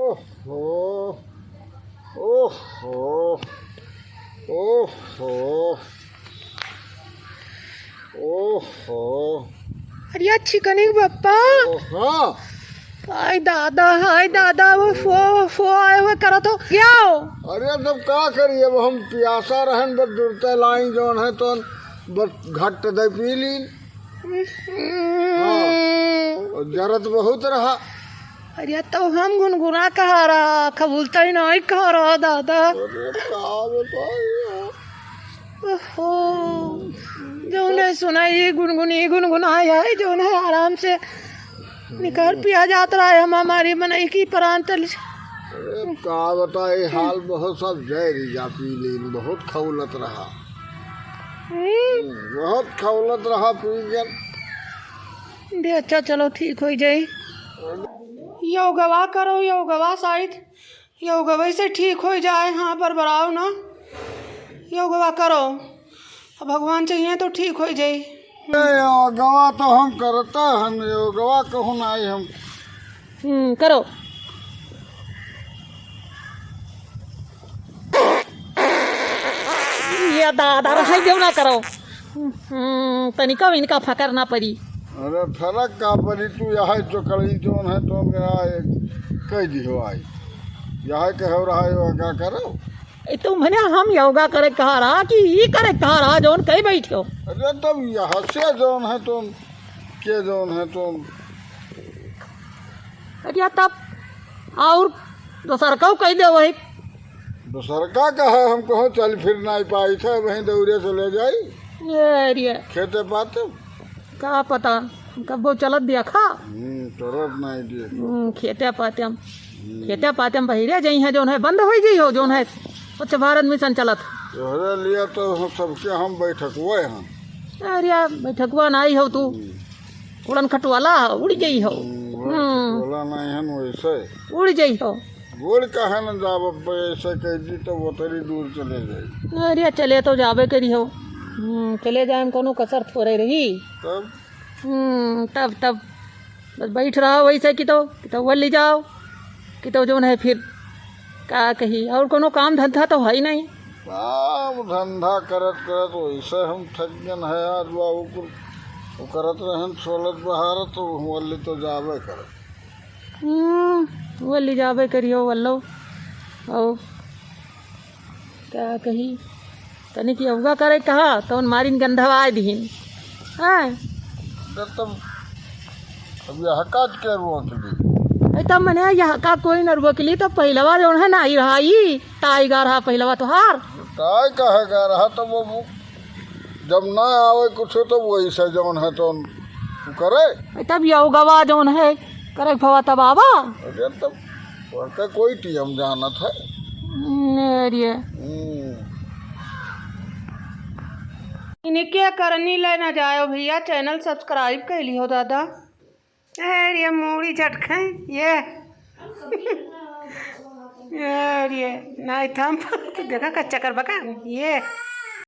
ओहो ओहो ओहो ओहो। अरे अच्छी कनिक बप्पा। हाँ हाय दादा वो फो आए हुए करा तो क्या हो? अरे तब का करिए, अब हम प्यासा रहन बस जुड़ते लाई जौन है तो बस घट दे पी ली। हाँ जरूरत बहुत रहा। अरे तो हम गुनगुना कहा रहा, कबूलता ही नहीं कहा रहा दादा। अरे का बताइए। ओहो जो ने सुना ये गुनगुनाई है जो ने आराम से निकाल पिया जाता रहा है। हम हमारी बनाई की प्राण तल। अरे का बताए, हाल बहुत सब जहरी जा पी ली, बहुत खौलत रहा, बहुत खौलत रहा पी गया। दे अच्छा चलो ठीक हो जाए। योगवा करो, योगवा शायद योगवा से ठीक हो जाए। हाँ बरबराओ ना, योगवा करो, अब भगवान चाहिए तो ठीक हो जाए। योगवा तो हम करता, हम योगवा कहूँ ना हम करो। ये दादा रहाई देव ना करो, तनिका इनका फकर ना पड़ी। अरे फरक का पड़ी, तू यहाँ चौकड़ी जोन है तो कह दी हो आई यहाँ कहो रहा योगा करो। तुम मैंने हम योगा करे कहा रहा कि ये करे कहा रहा जोन कहीं बैठे हो। अरे तब यहाँ से जोन है तुम के जोन है तुम। अरे तब और दोसर को कह दे वही। दूसर का कहा हम कहो चल फिर नहीं पाई थे, वहीं दौड़े चले जाई। ये खेते पाते का पता कब वो चलत दिया खा तुरंत नहीं दिए। खेते पाते हम बहिरे जाई है जोन है बंद हो गई हो जोन है स्वच्छ भारत मिशन चलत। तोहरे लिए तो सबके हम बैठक हुए हैं। अरे बैठकवा नहीं हो तू उड़न खटवाला उड़ गई हो। बोला नहीं है वैसे उड़ गई हो। गोड़ कहे न जाब ऐसे कह दी तो वो तेरी दूर चले जाए। अरे चले तो जाबे करी हो, चले जाए कोनो कसर थोड़े रही तब तब बस बैठ रहा वैसे कि तो वो ले जाओ कि तो जो है फिर का कही और कोनो काम धंधा तो है ही नहीं। काम धंधा करत करत वैसे हम थक गए है आज बाबू को करत रहन सोलत बहार तो वल्ली तो जाबे कर वो ले जाबे करियो वल्लो। और क्या कही तनिक योगा करे कहा तो मारिन गंधवा दीन। हाँ तब अब यह काज के रोक तब मैंने यहाँ का कोई न रोकली तो पहलवा जो है ना रहा ही ताई गा रहा पहलवा तो हार ताई कहेगा रहा तो वो जब ना आवे कुछ तो वही से जौन है तो करे तब योगवा जोन है करे भवा तब आवा। अरे तब का कोई टीम जानत है। इन्हें क्या करनी लेना जाओ भैया, चैनल सब्सक्राइब कर लियो दादा। ये मूड़ी झटके ये नहीं था देखा कच्चा कर बका ये